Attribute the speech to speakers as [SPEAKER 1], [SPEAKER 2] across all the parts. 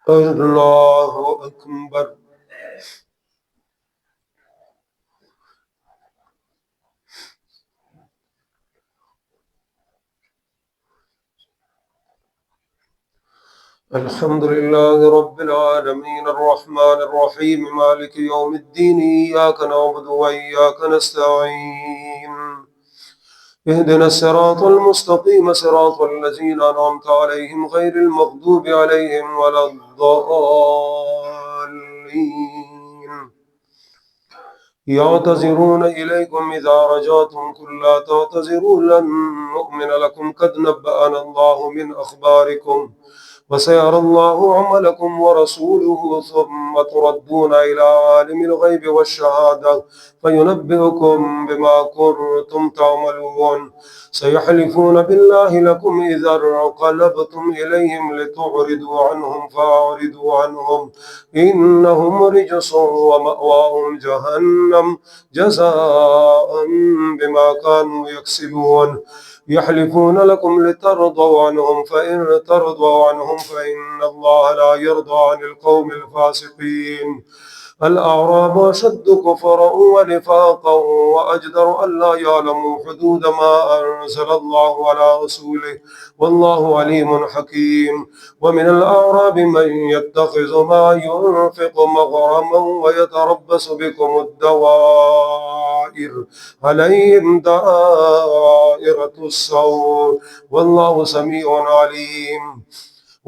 [SPEAKER 1] الله أكبر. الحمد لله رب العالمين الرحمن الرحيم مالك يوم الدين إياك نعبد وإياك نستعين اهدنا الصراط المستقيم صراط الذين أنعمت عليهم غير المغضوب عليهم ولا الضالين. يعتذرون إليكم إذا رجعتم قل لا تعتذروا لن نؤمن لكم قد نبأنا الله من أخباركم وسيرى الله عملكم ورسوله ثم تردون إلى عالم الغيب والشهادة فينبئكم بما كنتم تعملون. سيحلفون بالله لكم إذا انقلبتم إليهم لتعرضوا عنهم فأعرضوا عنهم إنهم رجس ومأواهم جهنم جزاء بما كانوا يكسبون. يحلفون لكم لترضوا عنهم فإن ترضوا عنهم فإن الله لا يرضى عن القوم الفاسقين. الأعراب أشد كفرا ونفاقا وأجدر ألا يعلموا حدود ما أنزل الله على رسوله والله عليم حكيم. ومن الأعراب من يتخذ ما ينفق مغرما ويتربص بكم الدوائر عليهم دائرة السوء والله سميع عليم.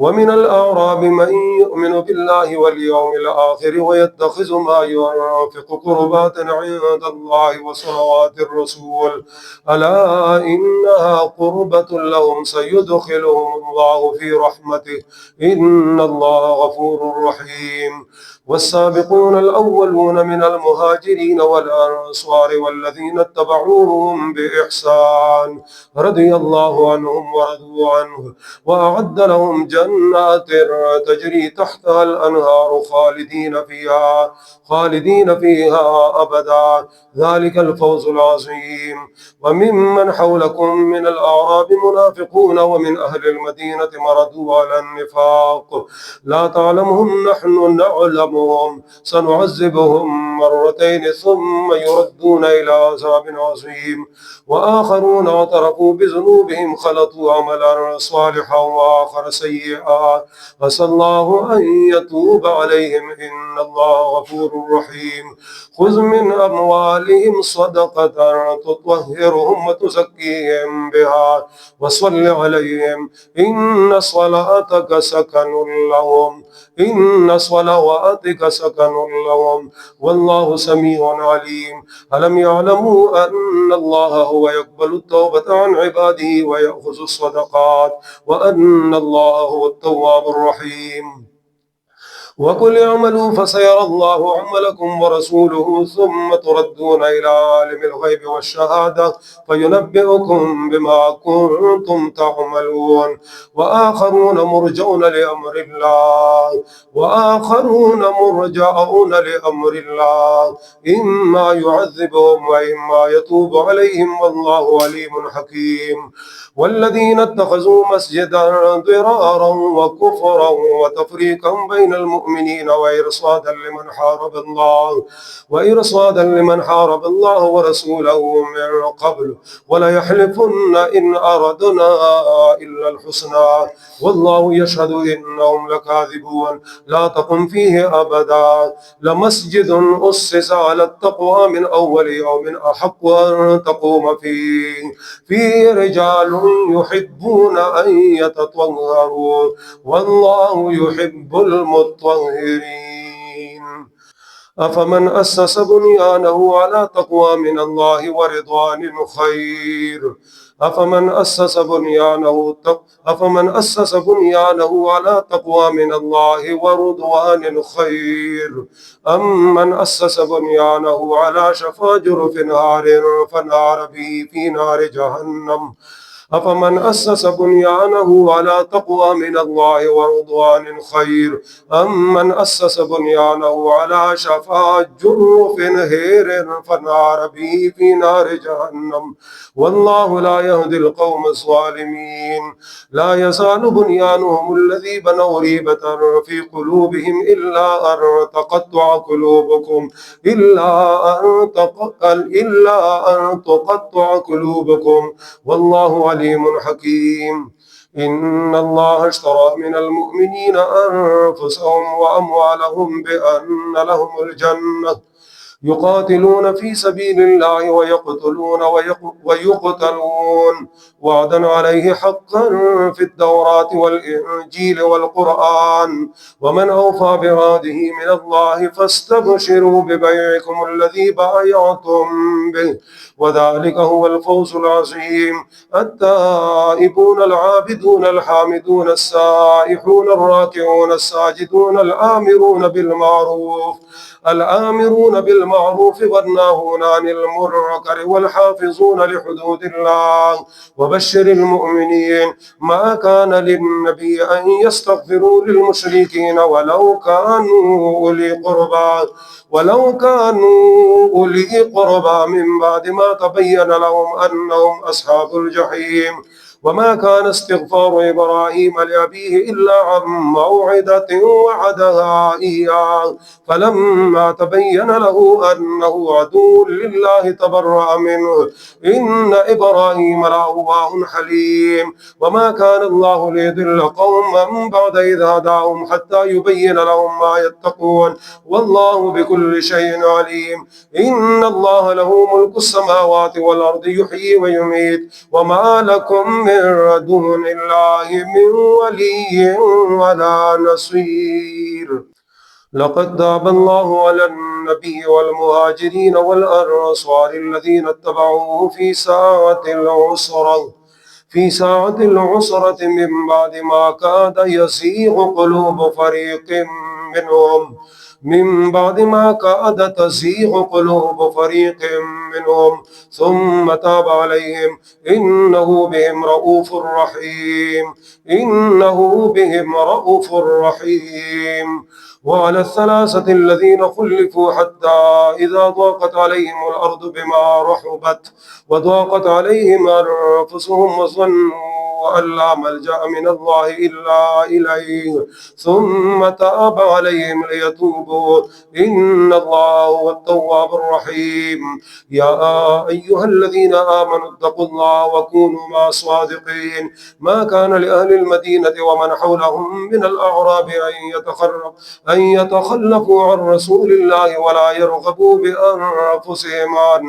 [SPEAKER 1] ومن الأعراب من يؤمن بالله واليوم الآخر ويتخذ ما ينفق قربات عند الله وصلوات الرسول ألا إنها قربة لهم سيدخلهم الله في رحمته إن الله غفور رحيم. والسابقون الأولون من المهاجرين والأنصار والذين اتبعوهم بإحسان رضي الله عنهم ورضوا عنه وأعد لهم جنات تجري تحتها الأنهار خالدين فيها أبدا ذلك الفوز العظيم. وممن حولكم من الأعراب منافقون ومن أهل المدينة مردوا على النفاق لا تعلمهم نحن نعلمهم سنعذبهم مرتين ثم يردون إلى عذاب عظيم. وآخرون اعترفوا بذنوبهم خلطوا عملا صالحا وآخر سيئا عسى الله أن يتوب عليهم إن الله غفور رحيم. خذ من أموالهم صدقة تطهرهم وتزكيهم بها وصل عليهم إن صلواتك سكن لهم والله سميع عليم. ألم يعلموا أن الله هو يقبل التوبة عن عباده ويأخذ الصدقات وأن الله هو التواب الرحيم. وقل اعملوا فسيرى الله عملكم ورسوله ثم تردون إلى عالم الغيب والشهادة فينبئكم بما كنتم تعملون. وآخرون مرجعون لأمر الله إما يعذبهم وإما يتوب عليهم والله عليم حكيم. والذين اتخذوا مسجدا ضرارا وكفرا وتفريقا بين المؤمنين وإرصادا لمن حارب الله ورسوله من قبل ولا يحلفن إن أردنا إلا الحسنى والله يشهد إنهم لكاذبون. لا تقم فيه أبدا لمسجد أسس على التقوى من أول يوم أحق أن تقوم فيه رجال يحبون أن يتطهروا والله يحب المطهرين. أفمن أسس بنيانه على تقوى من الله ورضوان خير أفمن أسس بنيانه على تقوى من الله ورضوان خير أم من أسس بنيانه على شفا جرف نار فنار به في نار جهنم أفمن أسس بنيانه على تقوى من الله ورضوان خير أم من أسس بنيانه على شفا جرف هير فنار به في نار جهنم والله لا يهدي القوم الظالمين. لا يزال بنيانهم الذي بنوا ريبة في قلوبهم إلا أن تقطع قلوبكم إلا أن تقطع قلوبكم والله عليم حكيم. إن الله اشترى من المؤمنين أنفسهم وأموالهم بأن لهم الجنة يقاتلون في سبيل الله ويقتلون ويقتلون وعدا عليه حقا في التوراة والإنجيل والقرآن ومن أوفى بعهده من الله فاستبشروا ببيعكم الذي بايعتم به وذلك هو الفوز العظيم. التائبون العابدون الحامدون السائحون الراكعون الساجدون الآمرون بالمعروف والناهون عن المنكر والحافظون لحدود الله وبشر المؤمنين. ما كان للنبي أن يستغفروا للمشركين ولو كانوا أولي قربى من بعد ما تبين لهم أنهم أصحاب الجحيم. وما كان استغفار إبراهيم لأبيه إلا عن موعدة وعدها إياه فلما تبين له أنه عدو لله تبرأ منه إن إبراهيم لأواه حليم. وما كان الله ليضل قوما بعد إذ هداهم حتى يبين لهم ما يتقون والله بكل شيء عليم. إن الله له ملك السماوات والأرض يحيي ويميت وما لكم من دون الله من ولي ولا نصير. لقد تاب الله على النبي والمهاجرين والأنصار الذين اتبعوه في ساعة العسرة من بعد ما كاد يزيغ قلوب فريق منهم ثم تاب عليهم إنه بهم رؤوف رحيم. وعلى الثلاثة الذين خلفوا حتى إذا ضاقت عليهم الأرض بما رحبت وضاقت عليهم أنفسهم وظنوا أن لا ملجأ من الله إلا إليه ثم تاب عليهم ليتوبوا إن الله هو التواب الرحيم. يا أيها الذين آمنوا اتقوا الله وكونوا مع الصادقين. ما كان لأهل المدينة ومن حولهم من الأعراب أن يتخلفوا عن رسول الله ولا يرغبوا بأنفسهم عن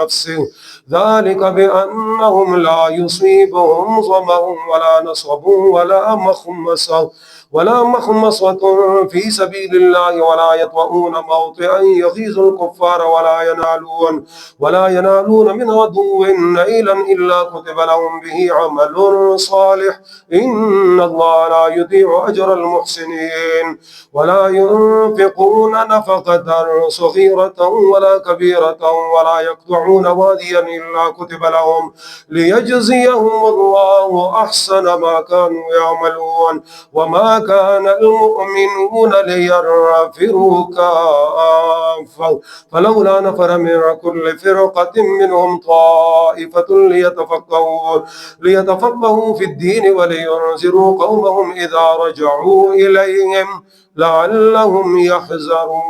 [SPEAKER 1] نفسه ذلك بأنهم لا يصيبهم ظمأ ولا نصب ولا مخمصة في سبيل الله ولا يطؤون موطئا يغيظ الكفار ولا ينالون من عدو نيلا إلا كتب لهم به عمل صالح إن الله لا يضيع أجر المحسنين. ولا ينفقون نفقة صغيرة ولا كبيرة ولا يقطعون واديا إلا كتب لهم ليجزيهم الله أحسن ما كانوا يعملون. وما كان المؤمنون لينفروا كافة فلولا نفر من كل فرقة منهم طائفة ليتفقهوا في الدين ولينذروا قومهم إذا رجعوا إليهم لعلهم يحذرون.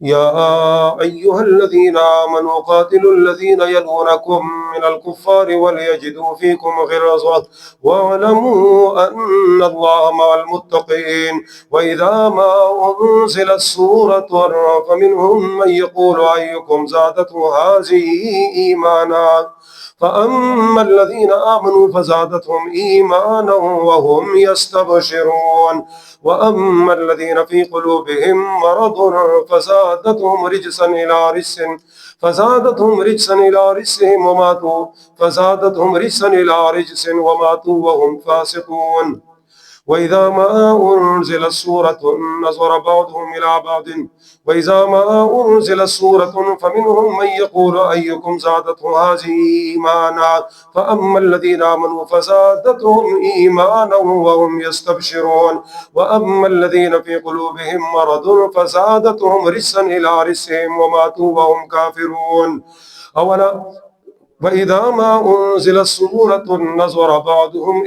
[SPEAKER 1] يا أيها الذين آمنوا قاتلوا الذين يلونكم من الكفار وليجدوا فيكم غلظة واعلموا أن الله مع المتقين. وإذا ما أنزلت سورة فمنهم من يقول أيكم زادته هذه إيمانا فأما الذين آمنوا فزادتهم إيمانا وهم يستبشرون وأما الذين في قلوبهم مرض فزادتهم رجسا إلى رجسهم وماتوا وهم فاسقون. وإذا ما أنزلت سورة نظر بعضهم إلى بعض وإذا ما أنزلت سورة فمنهم من يقول أيكم زادته هذه إيمانا فأما الذين آمنوا فزادتهم إيمانا وهم يستبشرون وأما الذين في قلوبهم مرض فزادتهم رجسا إلى رجسهم وماتوا وهم كافرون وإذا ما أنزلت سورة نظر بعضهم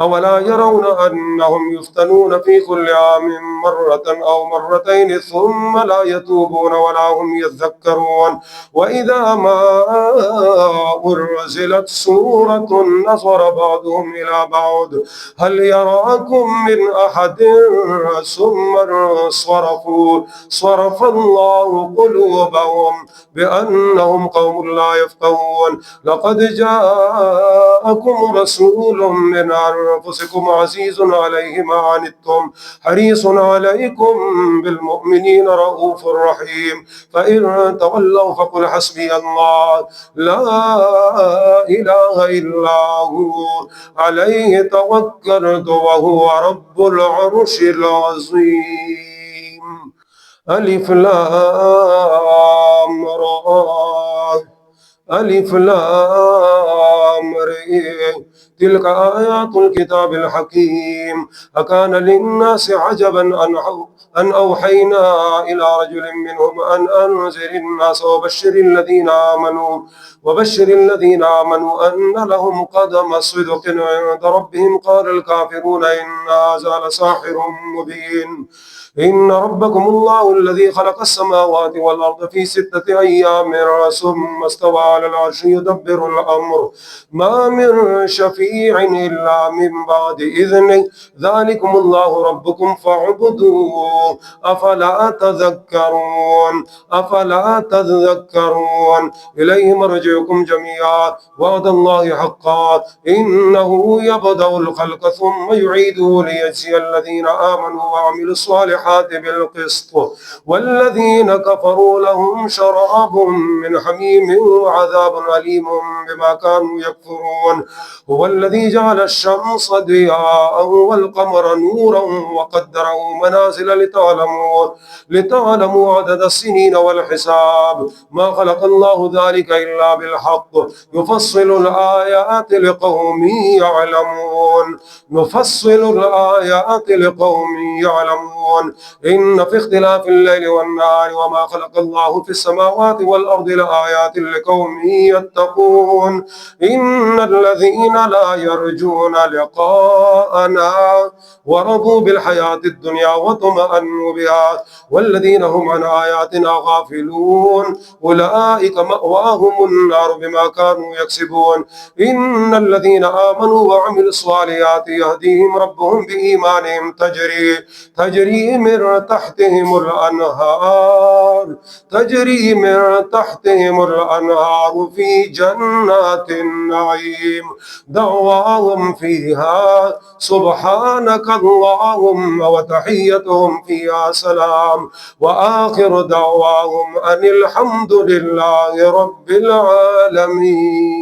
[SPEAKER 1] أولا يرون أنهم يفتنون في كل عام مرة أو مرتين ثم لا يتوبون ولا هم يذكرون وإذا ما أنزلت سورة نظر بعضهم إلى بعض هل يراكم من أحد ثم صرف الله قلوبهم بأنهم قوم لا يفقهون لقد جاءكم رسول من أنفسكم عزيز عليه ما عنتم حريص عليكم بالمؤمنين رؤوف رحيم فإن تولوا فقل حسبي الله لا إله إلا هو عليه توكلت وهو رب العرش العظيم ألف لام را ألف لام ر تلك آيات الكتاب الحكيم أكان للناس عجبا أن أوحينا إلى رجل منهم أن أنذر الناس وبشر الذين آمنوا أن لهم قدم صدق عند ربهم قال الكافرون إن هذا لساحر مبين إن ربكم الله الذي خلق السماوات والأرض في 6 أيام ثم استوى على العرش يدبر الأمر ما من شفيع إلا من بعد إذنه ذلكم الله ربكم فاعبدوه أفلا تذكرون إليه مرجعكم جميعا وعد الله حقا إنه يبدأ الخلق ثم يعيده ليجزي الذين آمنوا وعملوا الصالحات بالقسط والذين كفروا لهم شراب من حميم وعذاب أليم بما كانوا يكفرون هو الذي جعل الشمس ضياء والقمر نورا وقدره منازل لتعلموا عدد السنين والحساب ما خلق الله ذلك إلا بالحق يفصل الآيات لقوم يعلمون إن في اختلاف الليل والنهار وما خلق الله في السماوات والأرض لآيات لقوم يتقون إن الذين لا يرجون لقاءنا ورضوا بالحياة الدنيا وطمأنوا بها والذين هم عن آياتنا غافلون أولئك مأواهم النار بما كانوا يكسبون إن الذين آمنوا وعملوا الصالحات يهديهم ربهم بإيمانهم تجري من تحتهم الأنهار في جنات النعيم دعواهم فيها سبحانك اللهم وتحيتهم فيها سلام وآخر دعواهم أن الحمد لله رب العالمين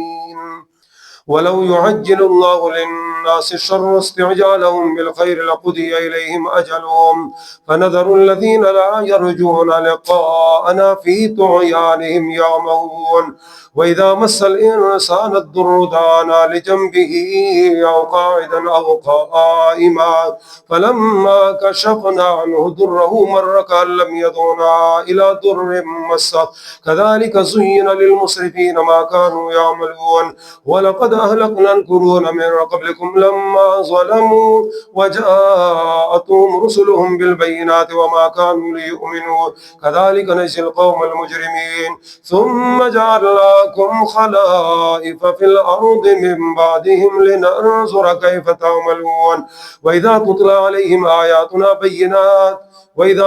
[SPEAKER 1] ولو يعجل الله للناس الشر استعجالهم بالخير لقضي إليهم أجلهم فنذر الذين لا يرجون لقاءنا في طغيانهم يعمهون وإذا مس الإنسان الضر دعانا لجنبه أو قاعدا أو قائما فلما كشفنا عنه ضره مر كأن لم يدعنا إلى ضر مسه كذلك زين للمسرفين ما كانوا يعملون ولقد أهلكنا القرون من قبلكم لما ظلموا وجاءتهم رسلهم بالبينات وما كانوا ليؤمنوا كذلك نجزي القوم المجرمين ثم جعلناكم خلائف في الأرض من بعدهم لننظر كيف تعملون وإذا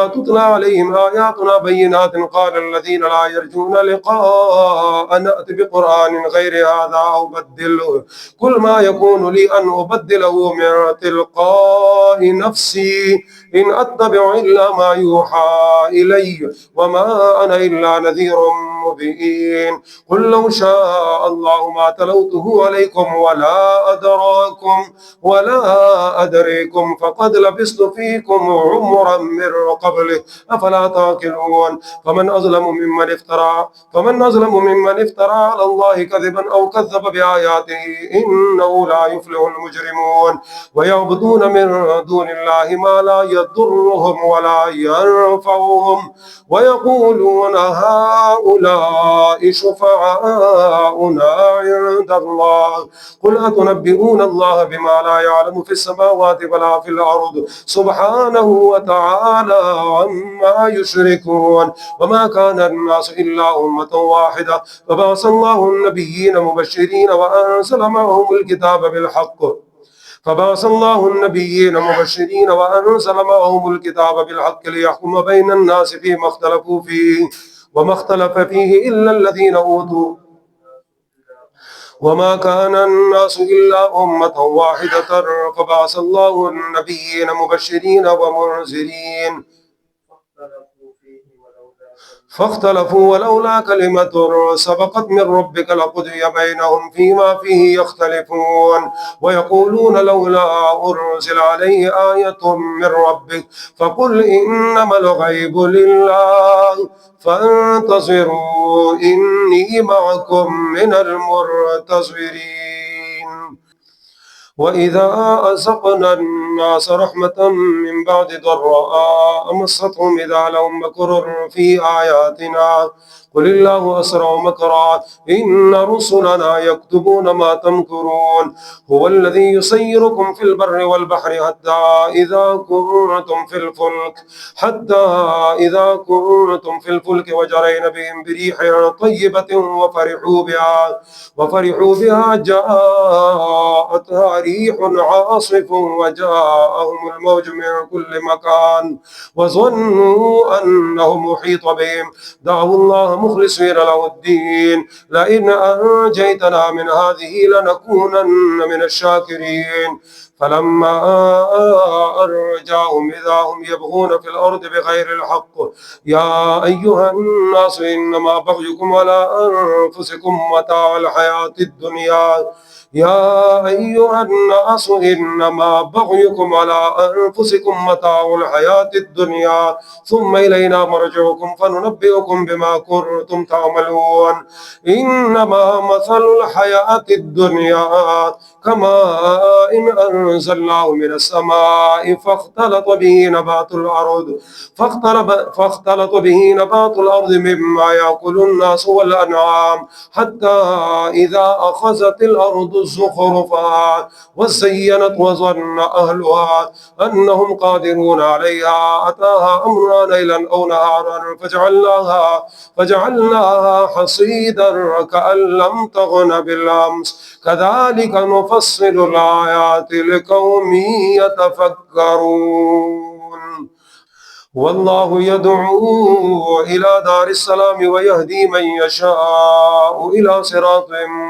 [SPEAKER 1] تتلى عليهم آياتنا بينات قال الذين لا يرجون لقاء نأت بقرآن غير هذا أو بدله قل ما يكون لي أن أبدله من تلقاء نفسي إن أتبع إلا ما يوحى إلي وما أنا إلا نذير مبين. قل لو شاء الله ما تلوته عليكم ولا أدريكم فقد لبثت فيكم عمرا من قبله أفلا تعقلون. فمن أظلم ممن افترى على الله كذبا أو كذب بآياته إنه لا يفلح المجرمون. ويعبدون من دون الله ما لا يضرهم ولا ينفعهم ويقولون هؤلاء شفعاؤنا عند الله قل أتنبئون الله بما لا يعلم في السماوات ولا في الأرض سبحانه وتعالى عما يشركون. وما كان الناس إلا أمة واحدة فبعث الله النبيين مبشرين وأنزل معهم الكتاب بالحق ليحكم بين الناس فيما اختلفوا فيه وما اختلف فيه إلا الذين أوتوا وما كان الناس إلا أمة واحدة فبعث الله النبيين مبشرين ومنذرين فاختلفوا ولولا كلمة سبقت من ربك لقضي بينهم فيما فيه يختلفون. ويقولون لولا أنزل عليه آية من ربك فقل إنما الغيب لله فانتظروا إني معكم من المنتظرين. وإذا أذقنا الناس رحمة من بعد ضراء مستهم إذا لهم مكر في آياتنا قل الله أسرع مكرا إن رسلنا يكتبون ما تمكرون. هو الذي يسيركم في البر والبحر حتى إذا كنتم في الفلك وجرين بهم بريح طيبة وفرحوا بها جاءتها ريح عاصف وجاءهم الموج من كل مكان وظنوا أنهم محيط بهم دعوا الله مخلصين له الدين لئن أنجيتنا من هذه لنكونن من الشاكرين. فلما أرجاهم إذا هم يبغون في الأرض بغير الحق يا أيها الناس إنما بغيكم على أنفسكم متاع الحياة الدنيا ثم إلينا مرجعكم فننبئكم بما كنتم تعملون. إنما مثل الحياة الدنيا كماء إن أنزلناه من السماء فاختلط به نبات الأرض مما يأكل الناس والأنعام حتى إذا أخذت الأرض زخرفها وزينت وظن أهلها أنهم قادرون عليها أتاها أمرنا ليلا أو نهارا فجعلناها حصيدا كأن لم تغن بالأمس كذلك نفصل الآيات لقوم يتفكرون. والله يدعو إلى دار السلام ويهدي من يشاء إلى صراط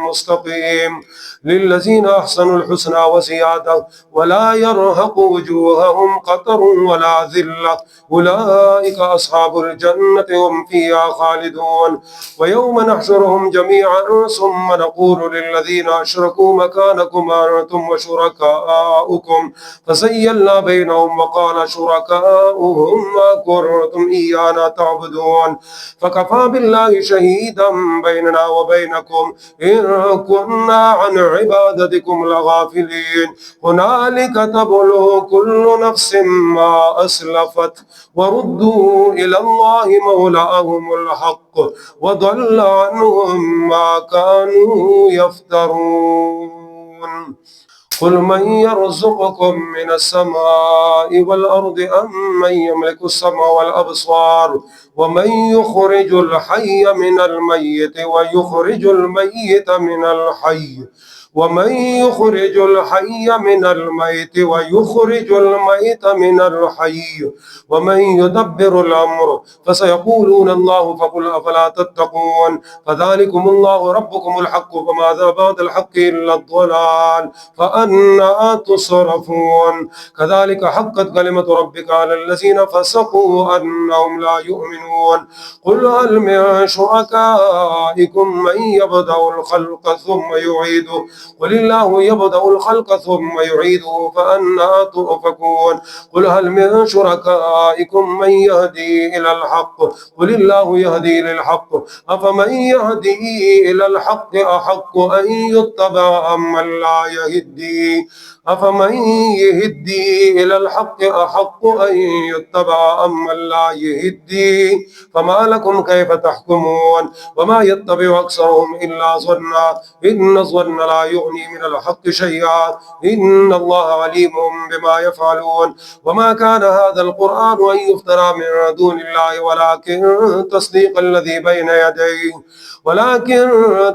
[SPEAKER 1] مستقيم. للذين أحسنوا الحسنى وزيادة ولا يرهق وجوههم قتر ولا ذلة أولئك أصحاب الجنة هم فيها خالدون. ويوم نحشرهم جميعا ثم نقول للذين أشركوا مكانكم أنتم وشركاؤكم فزيّلنا بينهم وقال شركاؤهم ما كنتم إيانا تعبدون فكفى بالله شهيدا بيننا وبينكم إن كنا عن عبادتكم لغافلين. هنالك تبلو كل نفس ما أسلفت وردوا إلى الله مولاهم الحق وضل عنهم ما كانوا يفترون. قل من يرزقكم من السماء والأرض أم من يملك السمع والأبصار ومن يخرج الحي من الميت ويخرج الميت من الحي ومن يخرج الحي من الميت ويخرج الميت من الحي ومن يدبر الأمر فسيقولون الله فقل أفلا تتقون فذلكم الله ربكم الحق فماذا بعد الحق إلا الضلال فأنى تصرفون كذلك حقت كلمة ربك على الذين فسقوا أنهم لا يؤمنون قل هل من شركائكم من يبدأ الخلق ثم يعيده قل الله يبدأ الخلق ثم يعيده فأنى تؤفكون قل هل من شركائكم من يهدي إلى الحق قل الله يهدي للحق أفمن يهدي إلى الحق أحق أن يتبع أمن لا يهدي أفمن يهدي إلى الحق أحق أن يتبع أمن لا يهدي فما لكم كيف تحكمون وما يتبع أكثرهم إلا ظنا إن الظن لا يغني من الحق شيئا إن الله عليم بما يفعلون وما كان هذا القرآن أن يفترى من دون الله ولكن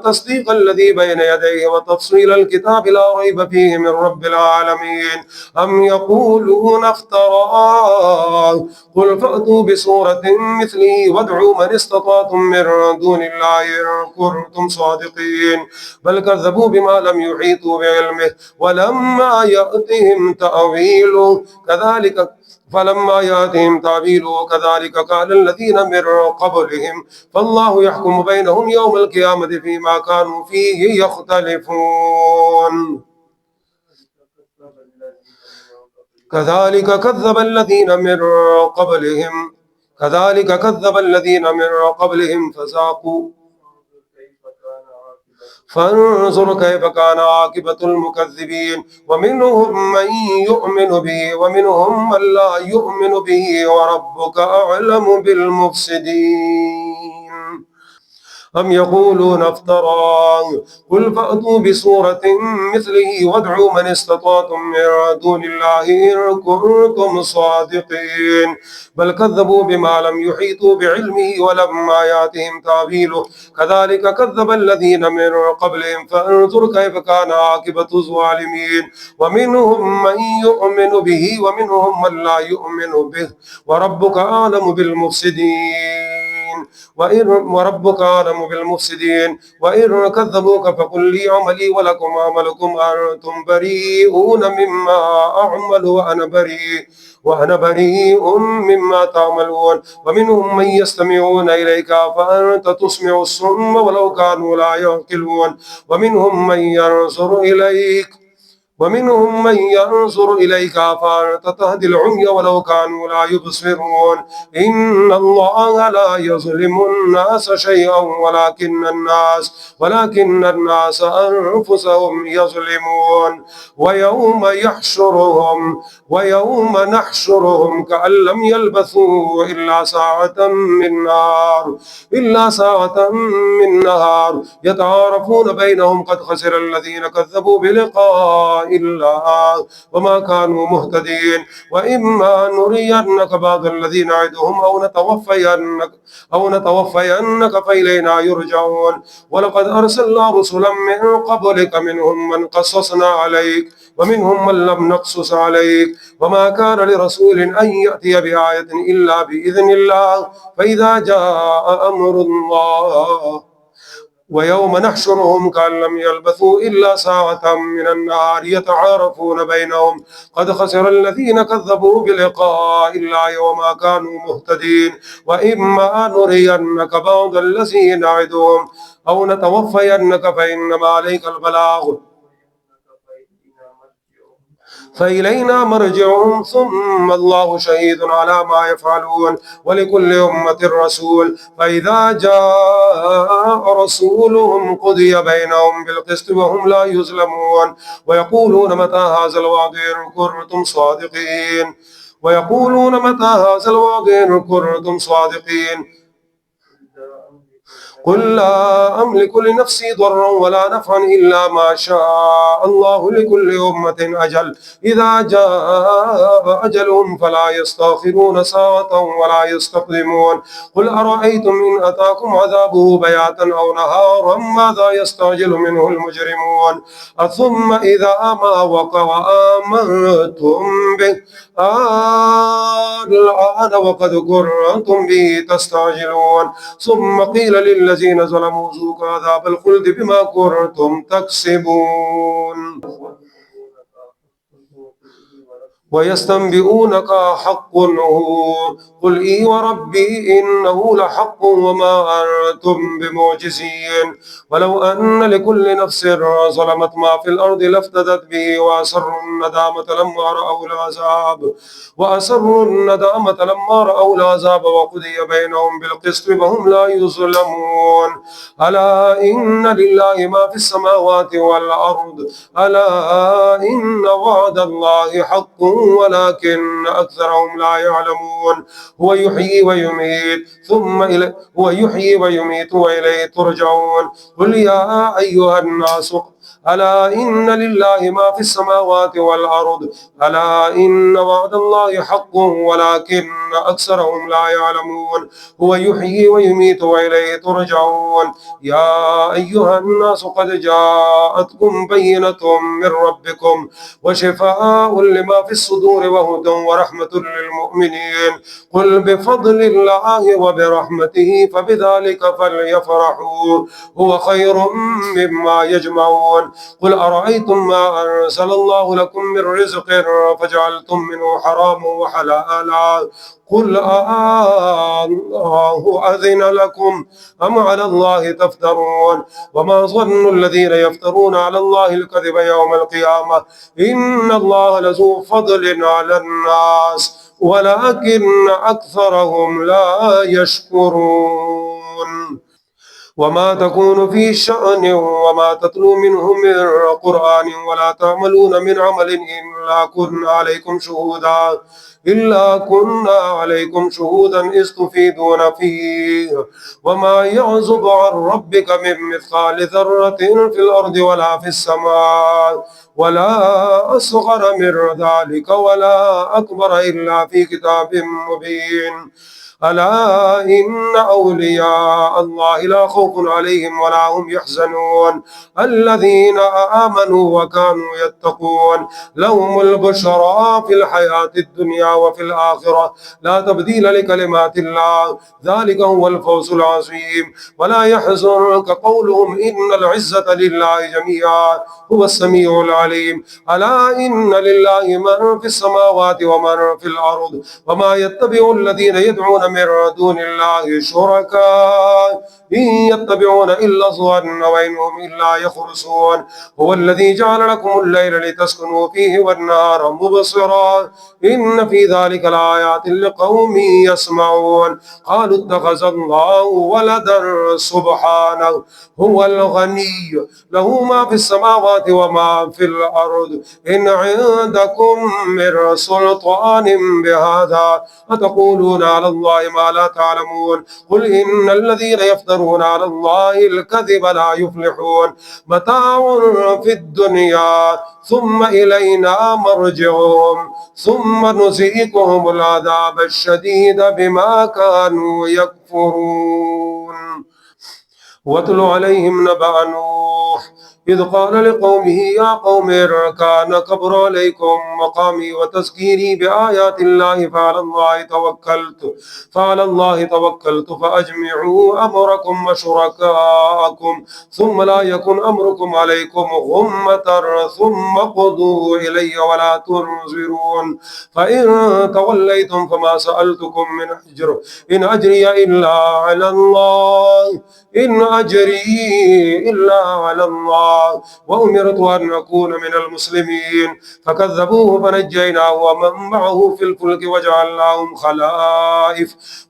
[SPEAKER 1] تصديق الذي بين يديه وتفصيل الكتاب لا ريب فيه من رب العالمين أم يقولون افتراه قل فأتوا بسورة مثله وادعوا من استطعتم من دون الله إن كنتم صادقين بل كذبوا بما لم يحيطوا بعلمه ولما يأتهم تأويله كذلك قال الذين من قبلهم فالله يحكم بينهم يوم القيامة فيما كانوا فيه يختلفون كذلك كذب الذين من قبلهم فانظر كيف كان عاقبة المكذبين ومنهم من يؤمن به ومنهم من لا يؤمن به وربك أعلم بالمفسدين أم يقولون افتراه قل فأتوا بسورة مثله وادعوا من استطعتم من دون الله إن كنتم صادقين بل كذبوا بما لم يحيطوا بعلمه ولما يأتهم تأويله كذلك كذب الذين من قبلهم فانظر كيف كان عاقبة الظالمين ومنهم من يؤمن به ومنهم من لا يؤمن به وربك أعلم بالمفسدين وإن كذبوك فقل لي عملي ولكم عملكم أنتم بريئون مما أعمل وأنا بريء مما تعملون ومنهم من يستمعون إليك فأنت تسمع الصم ولو كانوا لا يعقلون ومنهم من ينظر إليك فأنت تهدي العمي ولو كانوا لا يبصرون إن الله لا يظلم الناس شيئا ولكن الناس أنفسهم يظلمون ويوم نحشرهم كأن لم يلبثوا إلا ساعة من نهار يتعارفون بينهم قد خسر الذين كذبوا بلقاء الله وما كانوا مهتدين وإما نرينك بعض الذين نعدهم أو نتوفينك فإلينا يرجعون ولقد أرسلنا رسلا من قبلك منهم من قصصنا عليك ومنهم من لم نقصص عليك وما كان لرسول أن يأتي بآية إلا بإذن الله فإذا جاء أمر الله ويوم نحشرهم كأن لم يلبثوا إلا ساعة من النهار يتعارفون بينهم قد خسر الذين كذبوا بلقاء الله وما كانوا مهتدين وإما نرينك بعض الذين نعدهم أو نتوفينك فإنما عليك البلاغ فإلينا مرجعهم ثم الله شهيد على ما يفعلون ولكل أمة رسول فإذا جاء رسولهم قضي بينهم بالقسط وهم لا يظلمون ويقولون متى هذا الوعد إن كنتم صادقين قل لا أملك لنفسي ضرا ولا نفعا إلا ما شاء الله لكل أمة أجل إذا جاء أجلهم فلا يستأخرون ساعة ولا يستقدمون قل أرأيتم إن أتاكم عذابه بياتا أو نهارا ماذا يستعجل منه المجرمون ثم إذا ما وقع وآمنتم به الآن وقد كنتم به تستعجلون ثم قيل للذين ظلموا ذوقوا عذاب الخلد بما كنتم تكسبون ويستنبئونك حق هو قل إي وربي إنه لحق وما أنتم بمعجزين ولو أن لكل نفس ظلمت ما في الأرض لافتدت به وأسروا الندامة لما رأوا العذاب وقضي بينهم بالقسط وهم لا يظلمون ألا إن لله ما في السماوات والأرض ألا إن وعد الله حق ولكن أكثرهم لا يعلمون هو يحيي ويميت وإليه ترجعون قل يا أيها الناس ألا إن لله ما في السماوات والأرض ألا إن وعد الله حق ولكن أكثرهم لا يعلمون هو يحيي ويميت وإليه ترجعون يا أيها الناس قد جاءتكم بينة من ربكم وشفاء لما في الصدور وهدى ورحمة للمؤمنين قل بفضل الله وبرحمته فبذلك فليفرحوا هو خير مما يجمعون قل أرأيتم ما أنزل الله لكم من رزق فجعلتم منه حراما وحلالا قل الله أذن لكم أم على الله تفترون وما ظن الذين يفترون على الله الكذب يوم القيامة إن الله لذو فضل على الناس ولكن أكثرهم لا يشكرون وما تكون في شأن وما تتلو منه من قرآن ولا تعملون من عمل إلا كنا عليكم شهودا إذ تفيدون فيه وما يعزب عن ربك من مثقال ذرة في الأرض ولا في السماء ولا أصغر من ذلك ولا أكبر إلا في كتاب مبين ألا إن أولياء الله لا خوف عليهم ولا هم يحزنون الذين آمنوا وكانوا يتقون لهم البشرى في الحياة الدنيا وفي الآخرة لا تبديل لكلمات الله ذلك هو الفوز العظيم ولا يحزنك قولهم إن العزة لله جميعا هو السميع العليم ألا إن لله من في السماوات ومن في الأرض وما يتبع الذين يدعون من دون الله شركاء إن يتبعون إلا الظن وإنهم إلا يخرصون هو الذي جعل لكم الليل لتسكنوا فيه والنهار مبصرا إن في ذلك لآيات لقوم يسمعون قالوا اتخذ الله ولدا سبحانه هو الغني له ما في السماوات وما في الأرض إن عندكم من سلطان بهذا أتقولون على الله ما لا تعلمون قل إن الذين يفترون على الله الكذب لا يفلحون متاع في الدنيا ثم إلينا مرجعهم ثم نذيقهم العذاب الشديد بما كانوا يكفرون واتل عليهم نبأ نوح إذ قال لقومه يا قوم كان كبر عليكم مقامي وتذكيري بآيات الله فعلى الله توكلت فأجمعوا أمركم وشركاءكم ثم لا يكن أمركم عليكم غمة ثم قضوا إلي ولا تنظرون فإن توليتم فما سألتكم من أجر إن أجري إلا على الله الله وأمرت أن أكون من المسلمين فكذبوه فنجيناه ومن معه في الفلك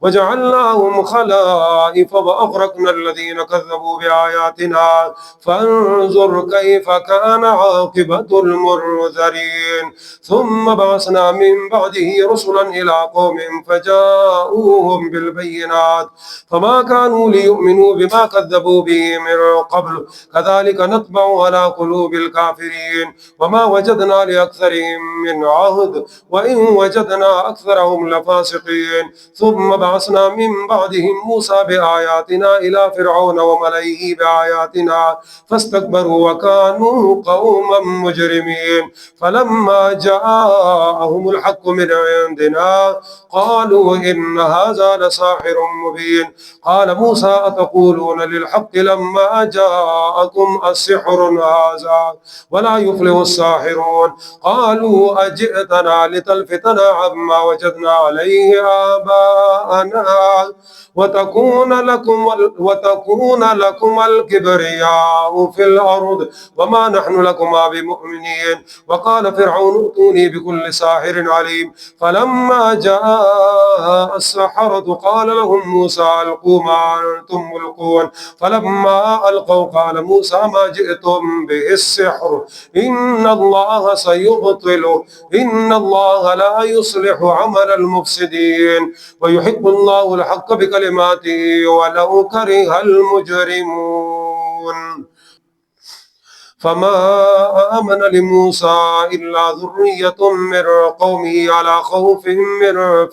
[SPEAKER 1] وجعلناهم خلائف وأغرقنا الذين كذبوا بآياتنا فانظر كيف كان عاقبة المنذرين. ثم بعثنا من بعده رسلا إلى قومهم فجاءوهم بالبينات فما كانوا ليؤمنوا بما كذبوا به من قبل كذلك نطبع على قلوب الكافرين وما وجدنا لأكثرهم من عهد وإن وجدنا أكثرهم لفاسقين. ثم بعثنا من بعدهم موسى بآياتنا إلى فرعون وملئه بآياتنا فاستكبروا وكانوا قوما مجرمين. فلما جاءهم الحق من عندنا قالوا إن هذا لساحر مبين. قال موسى أتقولون للحق لما جاءكم السحر هذا ولا يفلح الساحرون. قالوا أجئتنا لتلفتنا عما وجدنا عليه آباءنا وتكون لكم الكبرياء في الأرض وما نحن لكما بمؤمنين. وقال فرعون ائتوني بكل ساحر عليم. فلما جاء السحرة قال لهم موسى ألقوا ما أنتم ملقون. فلما ألقوا قال موسى ما جئتم به السحر إن الله سيبطله إن الله لا يصلح عمل المفسدين ويحب الله الحق بكلماته ولو كره المجرمون. فما آمن لموسى إلا ذرية من قومه على خوف من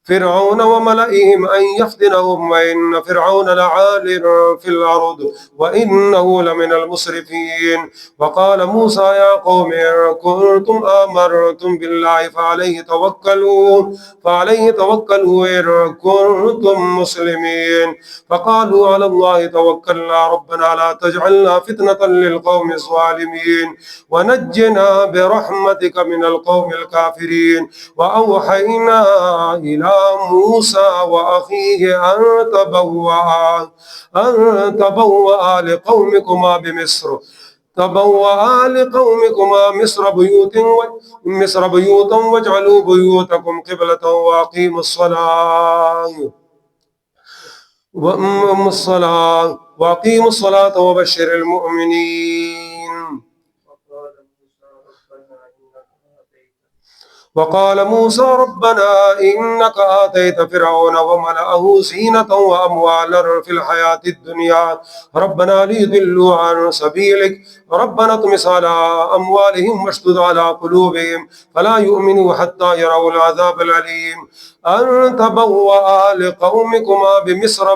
[SPEAKER 1] فرعون وملئهم أن يفتنهم وإن فرعون لعال في الأرض وإنه لمن المسرفين. وقال موسى يا قوم إن كنتم آمنتم بالله فعليه توكلوا إن كنتم مسلمين. فقالوا على الله توكلنا ربنا لا تجعلنا فتنة للقوم الظالمين ونجنا برحمتك من القوم الكافرين. وأوحينا إلى موسى وأخيه أن تبوأ لقومكما مصر بيوتا واجعلوا بيوتكم قبلة وأقيموا الصلاة وبشر المؤمنين. وقال موسى ربنا إنك آتيت فرعون وملأه زينة وأموالا في الحياة الدنيا ربنا ليضلوا عن سبيلك ربنا اطمس على أموالهم واشدد على قلوبهم فلا يؤمنوا حتى يروا العذاب الأليم. أن تبوأ لقومكما بمصر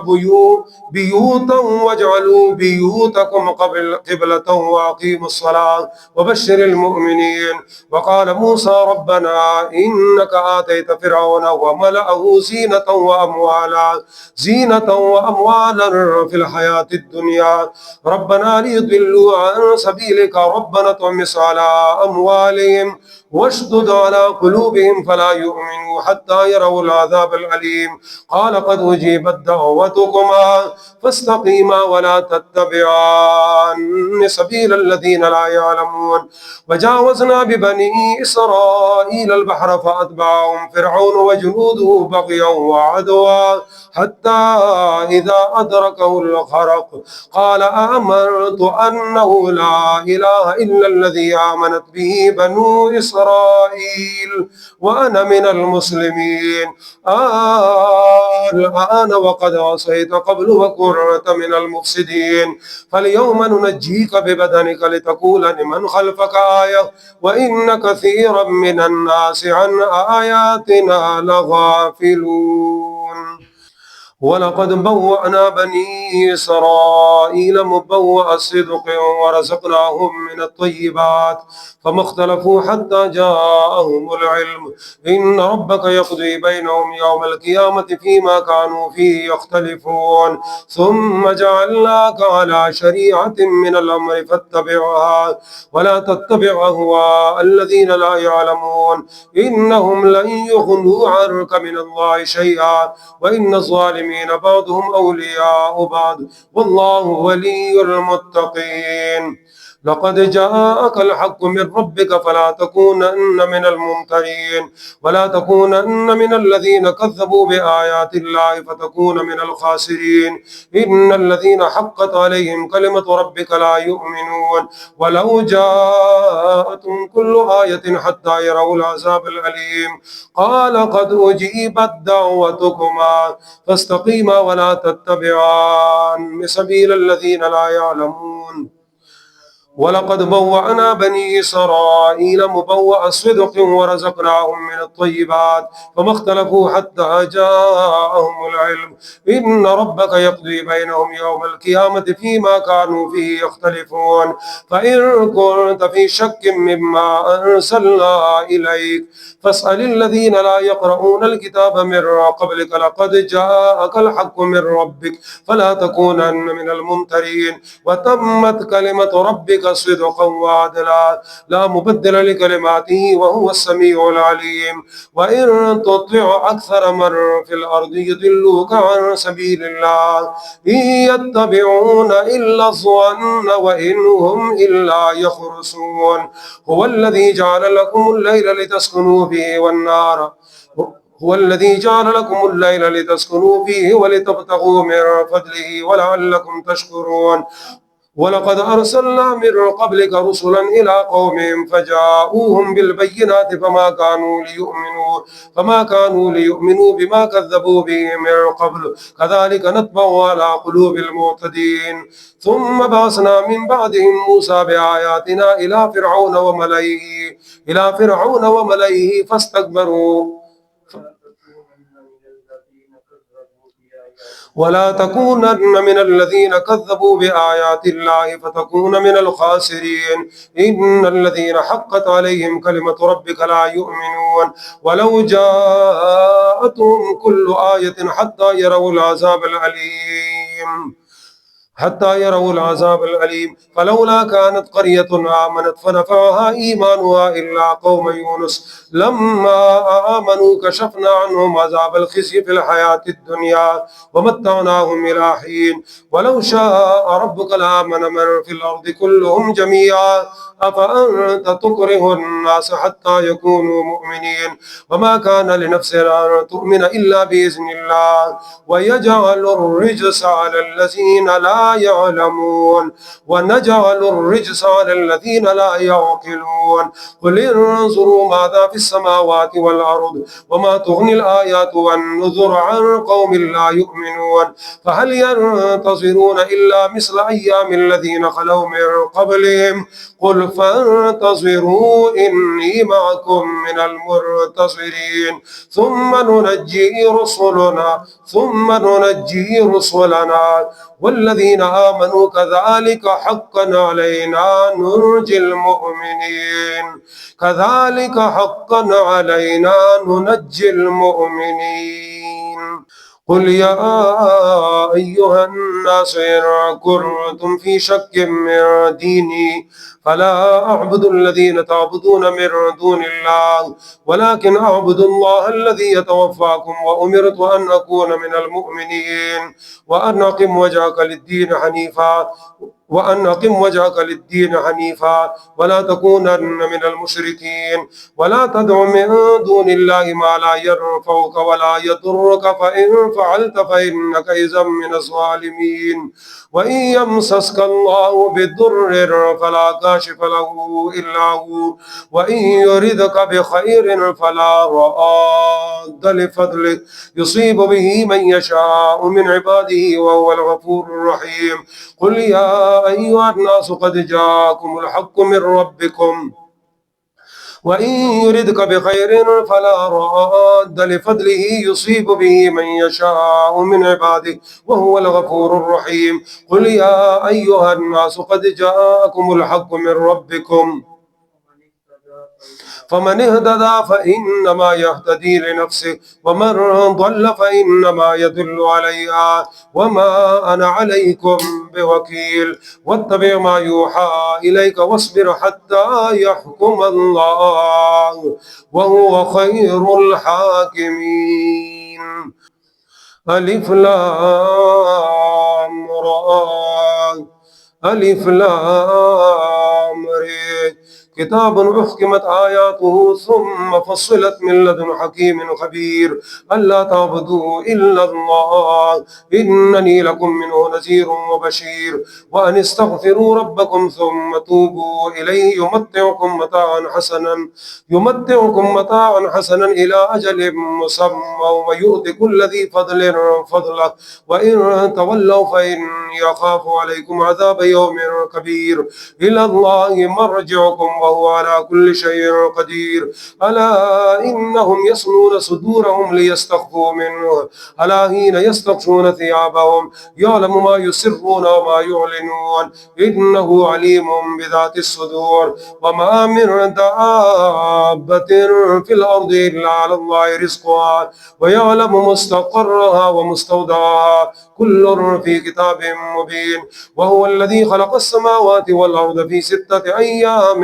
[SPEAKER 1] بيوتا واجعلوا بيوتكم قبلة وأقيموا الصلاة وبشر المؤمنين. وقال موسى ربنا إنك آتيت فرعون وملأه زينة وأموالا في الحياة الدنيا ربنا ليضلوا عن سبيلك ربنا اطمس على أموالهم واشدد على قلوبهم فلا يؤمنوا حتى يروا العذاب الأليم. قال قد أجيبت دعوتكما فاستقيما ولا تتبعان سبيل الذين لا يعلمون. وجاوزنا ببني إسرائيل البحر فأتبعهم فرعون وجنوده بغيا وعدوا حتى إذا أدركه الغرق قال آمنت أنه لا إله إلا الذي آمنت به بنو إسرائيل وأنا من المسلمين. الآن وقد عصيت قبل وكنت من المفسدين فاليوم ننجيك ببدنك لتكون لمن خلفك آية وإن كثيرا من الناس عن آياتنا لغافلون. ولقد بوأنا بني إسرائيل مبوأ صدق ورزقناهم من الطيبات فما اختلفوا حتى جاءهم العلم إن ربك يقضي بينهم يوم القيامة فيما كانوا فيه يختلفون. ثم جعلناك على شريعة من الأمر فاتبعها ولا تتبع أهواء الذين لا يعلمون إنهم لن يغنوا عنك من الله شيئا وإن الظالمين الظالمين بعضهم أولياء بعض والله ولي المتقين. لقد جاءك الحق من ربك فلا تكونن من الممترين ولا تكونن من الذين كذبوا بآيات الله فتكون من الخاسرين. إن الذين حقت عليهم كلمة ربك لا يؤمنون ولو جاءتهم كل آية حتى يروا العذاب الأليم قال قد أجيبت دعوتكما فاستقيما ولا تتبعان سبيل الذين لا يعلمون. ولقد بوأنا بني إسرائيل مبوأ صدق ورزقناهم من الطيبات فما اختلفوا حتى جاءهم العلم إن ربك يقضي بينهم يوم القيامة فيما كانوا فيه يختلفون. فإن كنت في شك مما أنزلنا إليك فاسأل الذين لا يقرؤون الكتاب من قبلك لقد جاءك الحق من ربك فلا تكونن من الممترين. وتمت كلمة ربك صدقا وعدلا لا مبدل لكلماته وهو السميع العليم. وإن تطع أكثر من في الأرض يضلوك عن سبيل الله إن يتبعون إلا الظن وإن هم إلا يخرصون. هو الذي جعل لكم الليل لتسكنوا فيه والنهار هو الذي جعل لكم الليل لتسكنوا فيه ولتبتغوا من فضله ولعلكم تشكرون. ولقد أرسلنا من قبلك رسلا إلى قومهم فجاءوهم بالبينات فما كانوا ليؤمنوا بما كذبوا به من قبل كذلك نطبع على قلوب المعتدين. ثم بعثنا من بعدهم موسى بآياتنا إلى فرعون وملئه فاستكبروا ولا تكونن من الذين كذبوا بآيات الله فتكون من الخاسرين. إن الذين حقت عليهم كلمة ربك لا يؤمنون ولو جاءتهم كل آية حتى يروا العذاب الأليم فلولا كانت قرية آمنت فنفعها إيمانها إلا قوم يونس لما آمنوا كشفنا عنهم عذاب الخزي في الحياة الدنيا ومتعناهم إلى حين. ولو شاء ربك لآمن من في الأرض كلهم جميعا أفأنت تكره الناس حتى يكونوا مؤمنين وما كان لنفس أن تؤمن إلا بإذن الله ويجعل الرجس على الذين لا يعلمون ونجعل الرجس على الذين لا يعقلون. قل انظروا ماذا في السماوات والأرض وما تغني الآيات والنذر عن قوم لا يؤمنون. فهل ينتظرون إلا مثل أيام الذين خلوا من قبلهم قل فانتظروا إني معكم من المنتظرين ثم ننجي رسلنا والذين آمنوا كذلك حقا علينا ننجي المؤمنين. قل يا أيها الناس إن كنتم في شك من ديني فلا أعبد الذين تعبدون من دون الله ولكن أعبد الله الذي يتوفاكم وأمرت أن أكون من المؤمنين وأن أقم وجهك للدين حنيفا ولا تكونن من المشركين. ولا تدع من دون الله ما لا ينفعك ولا يضرك فإن فعلت فإنك إذا من الظالمين. وإن يمسسك الله بالضر فلا كاشف له إلا هو وإن يردك بخير فلا راد لفضله يصيب به من يشاء من عباده وهو الغفور الرحيم. قل يا أيها الناس قد جاءكم الحق من ربكم وإن يردك بخير فلا راد لفضله يصيب به من يشاء من عباده وهو الغفور الرحيم. قل يا أيها الناس قد جاءكم الحق من ربكم فمن اهتدى فإنما يهتدي لنفسه ومن ضل فإنما يضل عليها وما أنا عليكم بوكيل. واتبع ما يوحى إليك واصبر حتى يحكم الله وهو خير الحاكمين. ألف لام را ألف لام ر كتاب أحكمت آياته ثم فصلت من لدن حكيم خبير ألا تعبدوا إلا الله إنني لكم منه نذير وبشير وأن استغفروا ربكم ثم توبوا إليه يمتعكم متاعا حسنا إلى أجل مسمى ويؤتي كل ذي فضل فضله وإن تولوا فإني أخاف عليكم عذاب يوم كبير إلى الله مرجعكم وهو على كل شيء قدير ألا إنهم يصنون صدورهم ليستخفوا منه ألا حين يستغشون ثيابهم يعلم ما يسرون وما يعلنون إنه عليم بذات الصدور وما من دابة في الأرض إلا على الله رزقها ويعلم مستقرها ومستودعها كل في كتاب مبين وهو الذي خلق السماوات والأرض في 6 أيام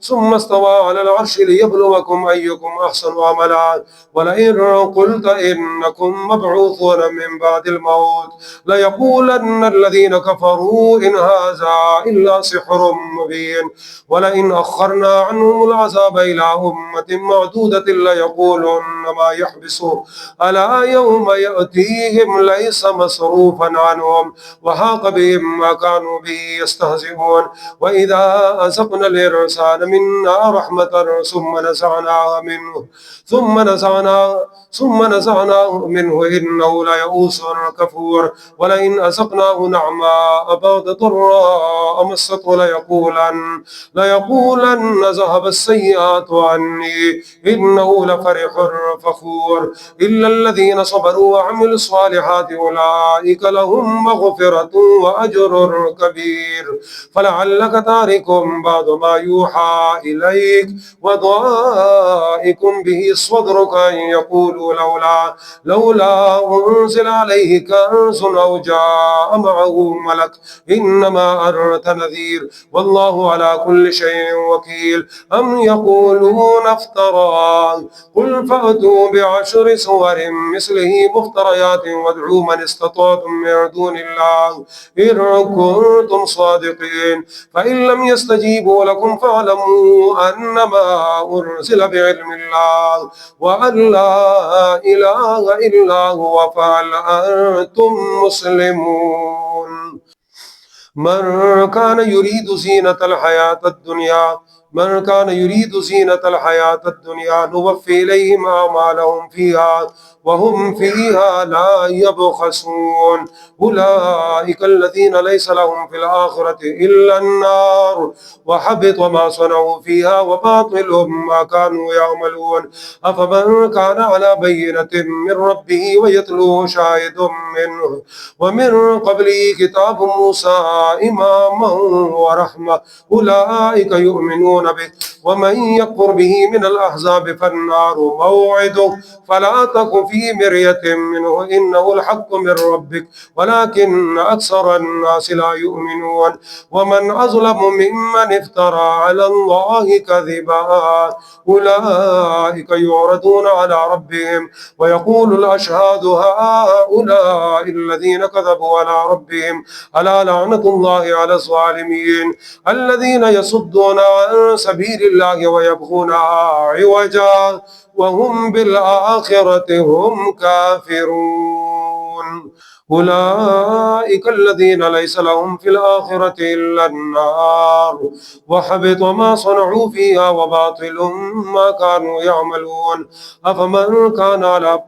[SPEAKER 1] ثم استوى على العرش ليبلوكم أيكم أحسن عملا ولئن قلت إنكم مبعوثون من بعد الموت ليقولن الذين كفروا إن هذا إلا سحر مبين ولئن أخرنا عنهم العذاب إلى أمة معدودة ليقولن ما يحبسه ألا يوم يأتيهم ليس مصروفا عنهم وحاق بهم ما كانوا به يستهزئون وإذا أذقنا الإنسان منا رحمة ثم نزعناه منه إنه ليئوس كفور ولئن أذقناه نعماء بعد ضراء مسته ليقولن ذهب السيئات عني إنه لفرح فخور إلا الذين صبروا وعملوا الصالحات أولئك لهم مغفرة وأجر كبير فلعلك تارك بعض ما يوحى إليك وضائق به صدرك أن يقولوا لولا أنزل عليه كنز أو جاء معه ملك إنما أنت نذير والله على كل شيء وكيل أم يقولون افترى قل فأتوا ب10 سور مثله مفتريات وادعوا من استطعتم من دون الله إن كنتم صادقين فإن لم يستجيبوا لكم فاعلموا أنما أنزل بعلم الله وأن لا إله إلا هو فهل أنتم مسلمون من كان يريد زينة الحياة الدنيا نوفي إليهم أعمالهم فيها وهم فيها لا يبخسون أولئك الذين ليس لهم في الآخرة إلا النار وحبط ما صنعوا فيها وباطل ما كانوا يعملون أفمن كان على بينة من ربه ويتلوه شاهد منه ومن قبله كتاب موسى إماما ورحمة أولئك يؤمنون به ومن يكفر به من الأحزاب فالنار موعده فلا تك في مرية منه إنه الحق من ربك ولكن أكثر الناس لا يؤمنون ومن أظلم ممن افترى على الله كذبا أولئك يعرضون على ربهم ويقول الأشهاد هؤلاء الذين كذبوا على ربهم ألا لعنة الله على الظالمين الذين يصدون عن سبيل الله ويبغونها عوجا وهم بالآخرة هم كافرون أولئك الذين ليس لهم في الآخرة إلا النار وحبط ما صنعوا فيها وباطل ما كانوا يعملون أفمن كان على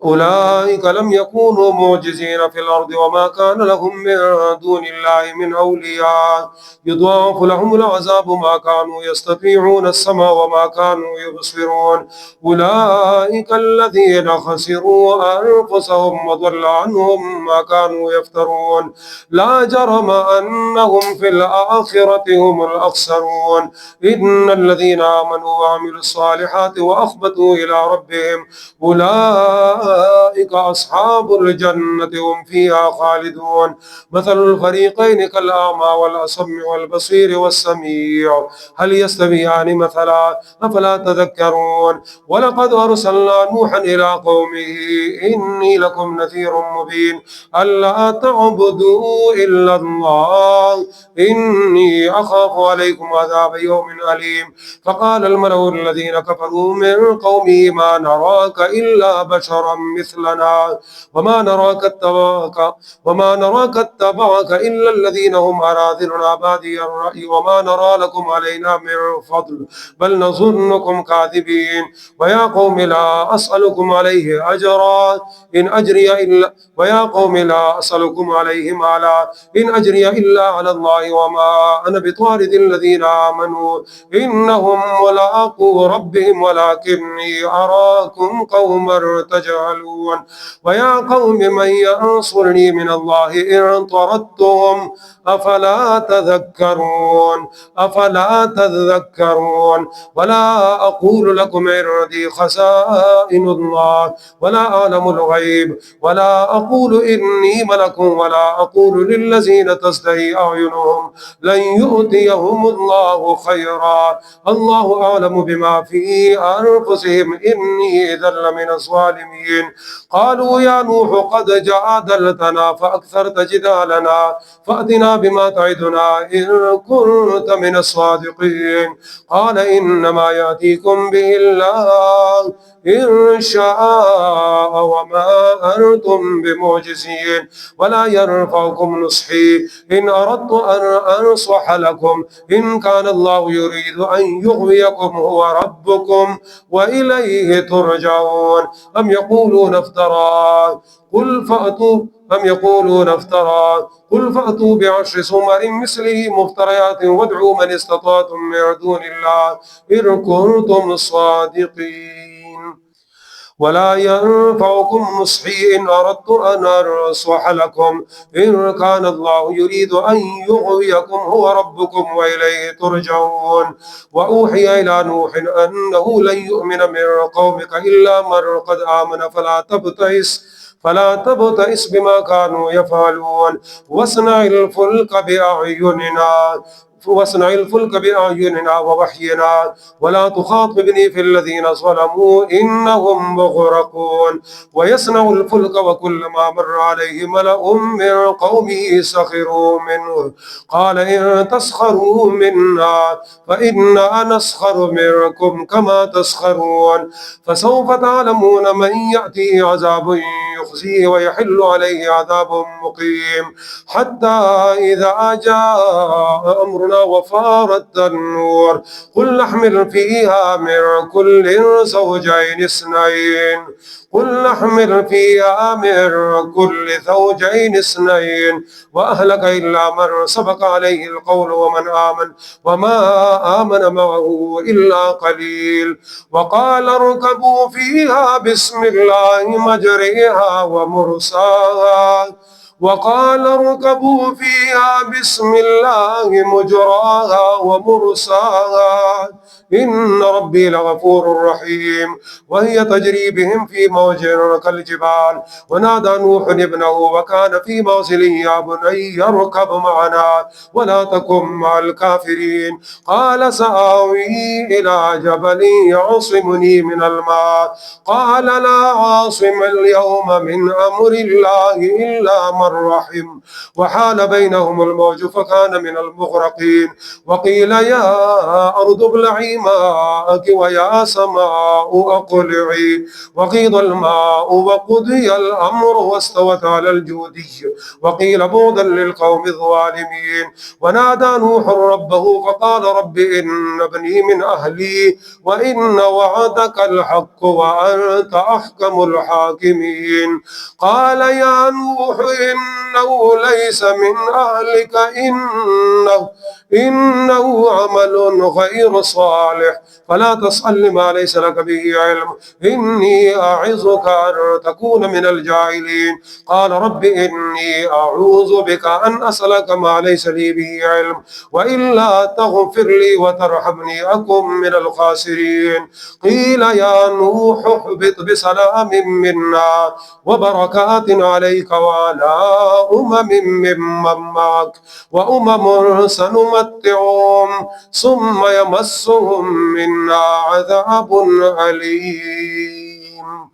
[SPEAKER 1] أولئك لم يكونوا معجزين في الأرض وما كان لهم من دون الله من أولياء يضاعف لهم العذاب ما كانوا يستطيعون السمع وما كانوا يبصرون أولئك الذين خسروا أنفسهم وضل عنهم ما كانوا يفترون لا جرم أنهم في الآخرة هم الأخسرون إن الذين آمنوا وعملوا الصالحات وأخبتوا إلى ربهم أولئك أولئك أصحاب الجنة هم فيها خالدون مثل الفريقين كالأعمى والأصم والبصير والسميع هل يستويان مثلا أفلا تذكرون ولقد أرسلنا نوحا إلى قومه إني لكم نذير مبين ألا تعبدوا إلا الله إني أخاف عليكم عذاب يوم أليم فقال الملأ الذين كفروا من قومه ما نراك إلا بشرا مثلنا وما نراك اتبعك إلا الذين هم أراذلنا بادي الرأي وما نرى لكم علينا من فضل بل نظنكم كاذبين ويا قوم لا أسألكم عليه أجرا إن أجري إلا ويا قوم لا أسألكم عليه مالا إن أجري إلا على الله وما أنا بطارد الذين آمنوا إنهم ملاقو ربهم ولكني أراكم قوما تجهلون ويا قوم من ينصرني من الله إن طردتهم أفلا تذكرون ولا أقول لكم عندي خزائن الله ولا أعلم الغيب ولا أقول إني ملك ولا أقول للذين تزدري أعينهم لن يؤتيهم الله خيرا الله أعلم بما في أنفسهم إني إذا لمن الظالمين قالوا يا نوح قد جادلتنا فأكثرت جدالنا فأتنا بما تعدنا إن كنت من الصادقين قال إنما يأتيكم به الله إن شاء وما أنتم بمعجزين ولا ينفعكم نصحي إن أردت أن أنصح لكم إن كان الله يريد أن يغويكم هو ربكم وإليه ترجعون أم يقولون افترى قل فأتوا بعشر سور مثله مفتريات وادعوا من استطعتم من دون الله إن كنتم صادقين ولا ينفعكم نصحي إن أردت أن أنصح لكم إن كان الله يريد أن يغويكم هو ربكم وإليه ترجعون وأوحي إلى نوح أنه لن يؤمن من قومك إلا من قد آمن فلا تبتئس بما كانوا يفعلون واصنع الفلك بأعيننا ووحينا ولا تخاطبني في الذين ظلموا إنهم مغرقون ويصنع الفلك وكلما مر عليه ملأ من قومه سخروا منه قال إن تسخروا منا فإنا نسخر منكم كما تسخرون فسوف تعلمون من يأتيه عذاب يخزيه ويحل عليه عذاب مقيم حتى إذا جاء أمرنا وفارت النور قل نحمل فيها من كل زوجين اثنين وأهلك إلا من سبق عليه القول وما آمن معه إلا قليل وقال اركبوا فيها بسم الله مجريها ومرساها وقال اركبوا فيها بسم الله مجراها ومرساها إن ربي لغفور رحيم وهي تجري بهم في موج كالجبال ونادى نوح ابنه وكان في معزله يا بني اركب معنا ولا تكن مع الكافرين قال سآوي إلى جبل يعصمني من الماء قال لا عاصم اليوم من أمر الله إلا من رحم وحال بينهم الموج فكان من المغرقين وقيل يا أرض ابلعي ماءك ويا سماء أقلعي وغيض الماء وقضي الأمر واستوت على الجودي وقيل بعدا للقوم الظالمين ونادى نوح ربه فقال رب إن ابني من أهلي وإن وعدك الحق وأنت أحكم الحاكمين قال يا نوح إنه ليس من أهلك إنه عمل غير صالح فلا تسأل ما ليس لك به علم إني أعظك أن تكون من الجاهلين قال رب إني أعوذ بك أن أسألك ما ليس لي به علم وإلا تغفر لي وترحمني أكن من الخاسرين قيل يا نوح اهبط بسلام منا وبركات عليك وعلى ممن معك وأمم سنمتعهم ثم يمسهم منا عذاب أليم